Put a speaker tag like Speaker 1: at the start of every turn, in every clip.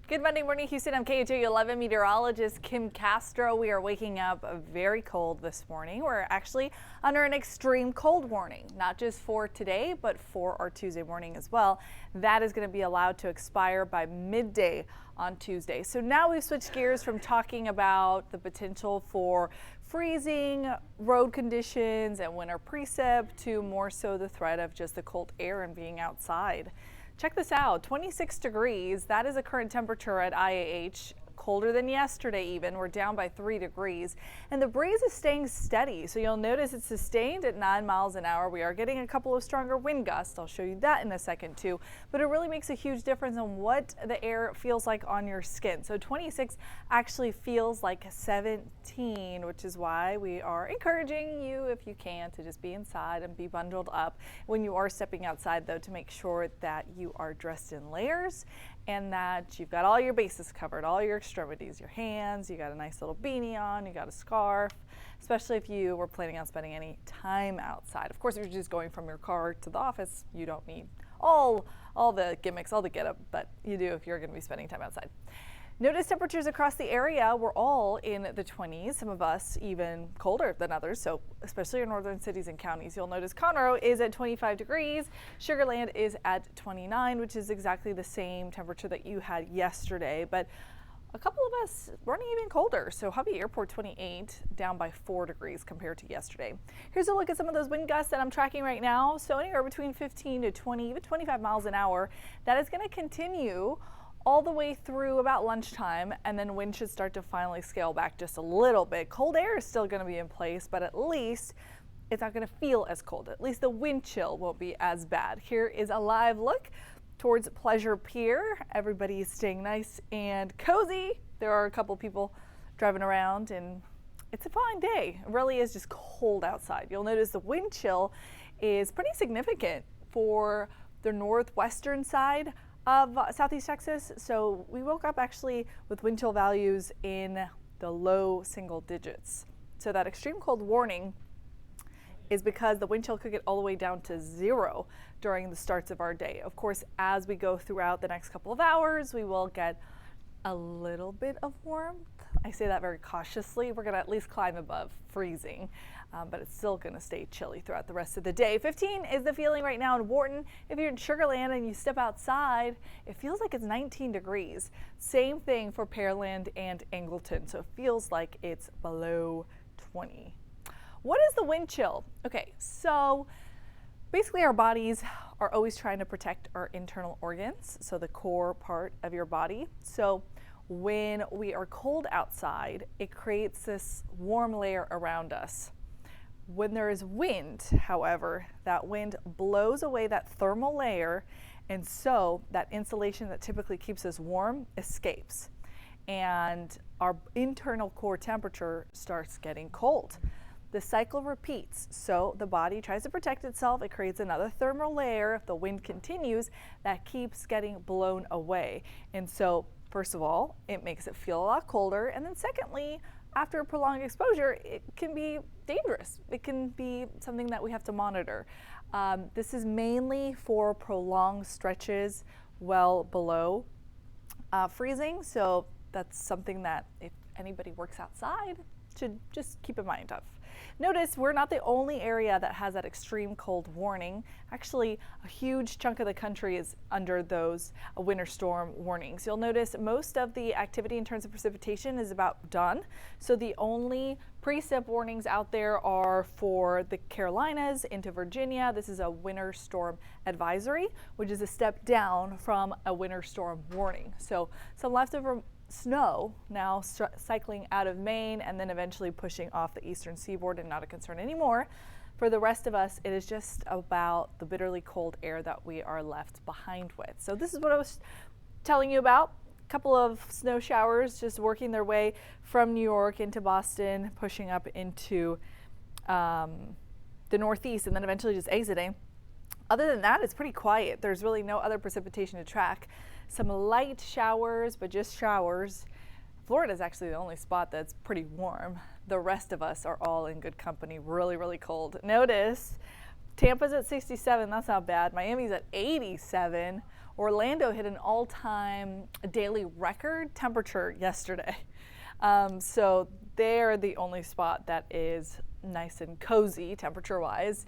Speaker 1: Good Monday morning, Houston. I'm KHOU 11 meteorologist Kim Castro. We are waking up very cold this morning. We're actually under an extreme cold warning, not just for today, but for our Tuesday morning as well. That is going to be allowed to expire by midday on Tuesday. So now we've switched gears from talking about the potential for freezing, road conditions, and winter precip to more so the threat of just the cold air and being outside. Check this out, 26 degrees. That is a current temperature at IAH. Colder than yesterday even. We're down by 3 degrees. And the breeze is staying steady. So you'll notice it's sustained at 9 miles an hour. We are getting a couple of stronger wind gusts. I'll show you that in a second too. But it really makes a huge difference on what the air feels like on your skin. So 26 actually feels like 17, which is why we are encouraging you, if you can, to just be inside and be bundled up. When you are stepping outside though, to make sure that you are dressed in layers and that you've got all your bases covered, all your extremities, your hands, you got a nice little beanie on, you got a scarf, especially if you were planning on spending any time outside. Of course, if you're just going from your car to the office, you don't need all the gimmicks, all the get up, but you do if you're going to be spending time outside. Notice temperatures across the area were all in the 20s, some of us even colder than others, so especially in northern cities and counties. You'll notice Conroe is at 25 degrees, Sugar Land is at 29, which is exactly the same temperature that you had yesterday, but a couple of us running even colder. So Hobby Airport 28, down by 4 degrees compared to yesterday. Here's a look at some of those wind gusts that I'm tracking right now. So anywhere between 15 to 20, even 25 miles an hour. That is going to continue all the way through about lunchtime, and then wind should start to finally scale back just a little bit. Cold air is still going to be in place, but at least it's not going to feel as cold. At least the wind chill won't be as bad. Here is a live look towards Pleasure Pier. Everybody is staying nice and cozy. There are a couple people driving around and it's a fine day. It really is just cold outside. You'll notice the wind chill is pretty significant for the northwestern side of Southeast Texas. So we woke up actually with wind chill values in the low single digits. So that extreme cold warning is because the wind chill could get all the way down to 0 during the starts of our day. Of course, as we go throughout the next couple of hours, we will get a little bit of warmth. I say that very cautiously. We're gonna at least climb above freezing, but it's still gonna stay chilly throughout the rest of the day. 15 is the feeling right now in Wharton. If you're in Sugar Land and you step outside, it feels like it's 19 degrees. Same thing for Pearland and Angleton. So it feels like it's below 20. What is the wind chill? Okay, so basically our bodies are always trying to protect our internal organs, so the core part of your body. So when we are cold outside, it creates this warm layer around us. When there is wind, however, that wind blows away that thermal layer, and so that insulation that typically keeps us warm escapes, and our internal core temperature starts getting cold. The cycle repeats, so the body tries to protect itself, it creates another thermal layer. If the wind continues, that keeps getting blown away. And so, first of all, it makes it feel a lot colder, and then secondly, after prolonged exposure, it can be dangerous. It can be something that we have to monitor. This is mainly for prolonged stretches well below freezing, so that's something that if anybody works outside, should just keep in mind of. Notice we're not the only area that has that extreme cold warning. Actually, a huge chunk of the country is under those winter storm warnings. You'll notice most of the activity in terms of precipitation is about done. So the only precip warnings out there are for the Carolinas into Virginia. This is a winter storm advisory, which is a step down from a winter storm warning. So some leftover snow now cycling out of Maine and then eventually pushing off the eastern seaboard, and not a concern anymore. For the rest of us, it is just about the bitterly cold air that we are left behind with. So this is what I was telling you about. A couple of snow showers just working their way from New York into Boston, pushing up into the northeast, and then eventually just exiting. Other than that, it's pretty quiet. There's really no other precipitation to track. Some light showers, but just showers. Florida is actually the only spot that's pretty warm. The rest of us are all in good company, really, really cold. Notice Tampa's at 67, that's not bad. Miami's at 87. Orlando hit an all-time daily record temperature yesterday. So they're the only spot that is nice and cozy temperature-wise.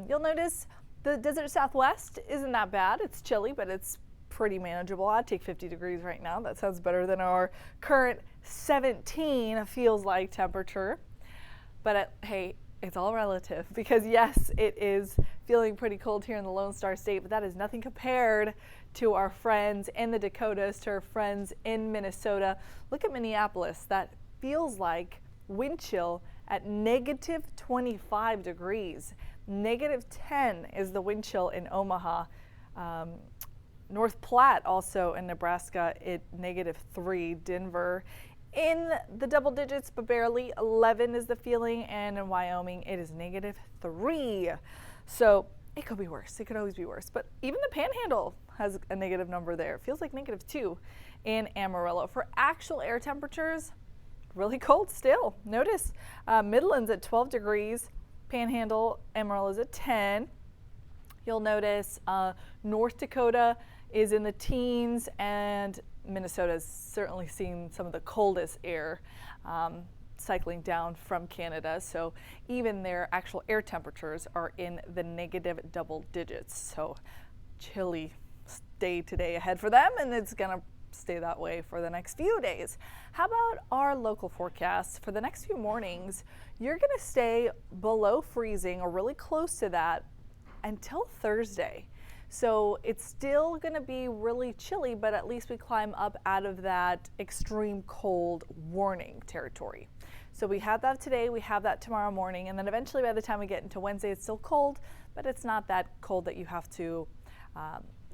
Speaker 1: You'll notice the desert Southwest isn't that bad. It's chilly, but it's pretty manageable. I'd take 50 degrees right now. That sounds better than our current 17 feels like temperature. But hey, it's all relative, because yes, it is feeling pretty cold here in the Lone Star State, but that is nothing compared to our friends in the Dakotas, to our friends in Minnesota. Look at Minneapolis. That feels like wind chill at negative 25 degrees. Negative 10 is the wind chill in Omaha. North Platte, also in Nebraska, at negative 3. Denver in the double digits, but barely. 11 is the feeling, and in Wyoming it is negative 3. So it could be worse. It could always be worse. But even the Panhandle has a negative number there. It feels like negative 2 in Amarillo. For actual air temperatures, really cold still. Notice Midland's at 12 degrees. Panhandle, Amarillo is at 10. You'll notice North Dakota is in the teens, and Minnesota's certainly seen some of the coldest air cycling down from Canada. So even their actual air temperatures are in the negative double digits. So chilly day today ahead for them, and it's going to stay that way for the next few days. How about our local forecasts? For the next few mornings, you're going to stay below freezing or really close to that until Thursday. So it's still going to be really chilly, but at least we climb up out of that extreme cold warning territory. So we have that today, we have that tomorrow morning, and then eventually by the time we get into Wednesday, it's still cold, but it's not that cold that you have to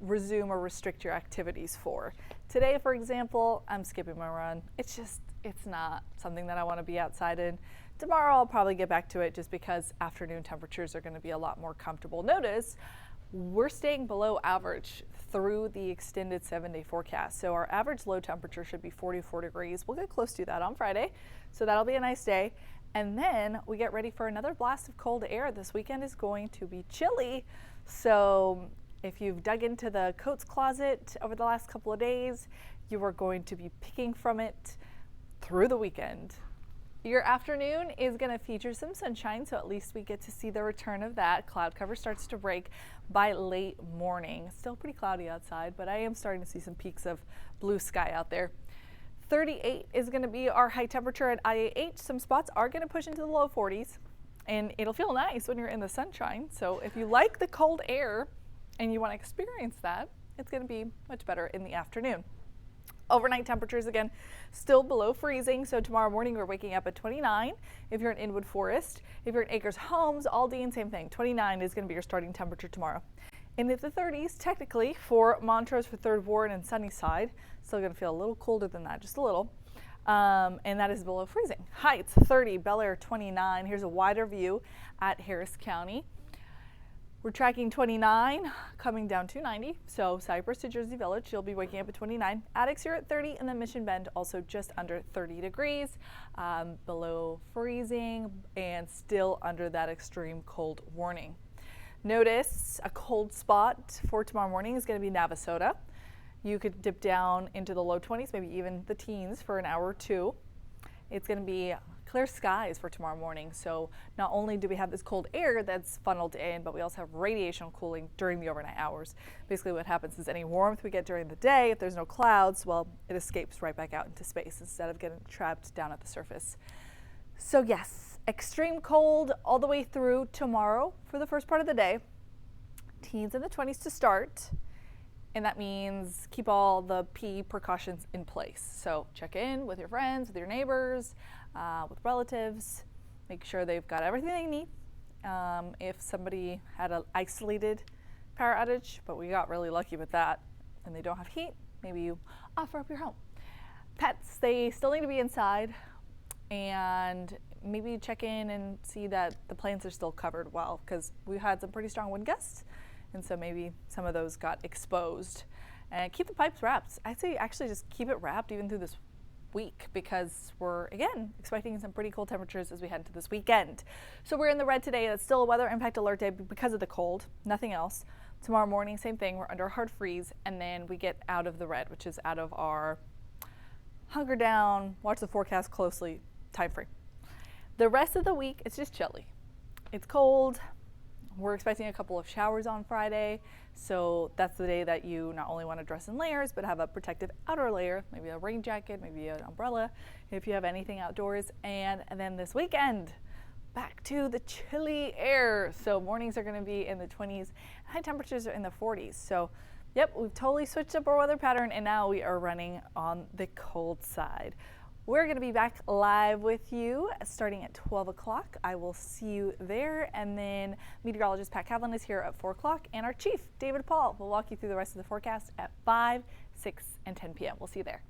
Speaker 1: resume or restrict your activities for. Today, for example, I'm skipping my run. It's not something that I want to be outside in. Tomorrow I'll probably get back to it, just because afternoon temperatures are going to be a lot more comfortable. Notice we're staying below average through the extended 7-day forecast. So our average low temperature should be 44 degrees. We'll get close to that on Friday. So that'll be a nice day. And then we get ready for another blast of cold air. This weekend is going to be chilly. So if you've dug into the coats closet over the last couple of days, you are going to be picking from it through the weekend. Your afternoon is going to feature some sunshine, so at least we get to see the return of that. Cloud cover starts to break by late morning. Still pretty cloudy outside, but I am starting to see some peaks of blue sky out there. 38 is going to be our high temperature at IAH. Some spots are going to push into the low 40s, and it'll feel nice when you're in the sunshine. So if you like the cold air and you want to experience that, it's going to be much better in the afternoon. Overnight temperatures, again, still below freezing. So tomorrow morning we're waking up at 29 if you're in Inwood Forest. If you're in Acres Homes, Aldine, same thing. 29 is going to be your starting temperature tomorrow. In the 30s, technically, for Montrose, for Third Ward, and Sunnyside. Still going to feel a little colder than that, just a little. And that is below freezing. Heights, 30, Bel Air, 29. Here's a wider view at Harris County. We're tracking 29, coming down to 90. So Cypress to Jersey Village, you'll be waking up at 29. Attucks, you're at 30, and then Mission Bend also just under 30 degrees, below freezing, and still under that extreme cold warning. Notice a cold spot for tomorrow morning is going to be Navasota. You could dip down into the low 20s, maybe even the teens for an hour or two. It's going to be clear skies for tomorrow morning. So not only do we have this cold air that's funneled in, but we also have radiational cooling during the overnight hours. Basically what happens is any warmth we get during the day, if there's no clouds, well, it escapes right back out into space instead of getting trapped down at the surface. So yes, extreme cold all the way through tomorrow for the first part of the day. Teens in the 20s to start. And that means keep all the PE precautions in place. So check in with your friends, with your neighbors, with relatives. Make sure they've got everything they need. If somebody had an isolated power outage, but we got really lucky with that, and they don't have heat, maybe you offer up your home. Pets, they still need to be inside, and maybe check in and see that the plants are still covered well, because we had some pretty strong wind gusts. And so maybe some of those got exposed. And keep the pipes wrapped. I'd say actually just keep it wrapped even through this week, because we're, again, expecting some pretty cold temperatures as we head into this weekend. So we're in the red today. That's still a weather impact alert day because of the cold, nothing else. Tomorrow morning, same thing, we're under a hard freeze, and then we get out of the red, which is out of our hunker down, watch the forecast closely time frame. The rest of the week, it's just chilly. It's cold. We're expecting a couple of showers on Friday, so that's the day that you not only want to dress in layers, but have a protective outer layer, maybe a rain jacket, maybe an umbrella, if you have anything outdoors. And then this weekend, back to the chilly air. So mornings are going to be in the 20s, high temperatures are in the 40s. So yep, we've totally switched up our weather pattern, and now we are running on the cold side. We're going to be back live with you starting at 12 o'clock. I will see you there. And then meteorologist Pat Kavlin is here at 4 o'clock. And our chief, David Paul, will walk you through the rest of the forecast at 5, 6, and 10 p.m. We'll see you there.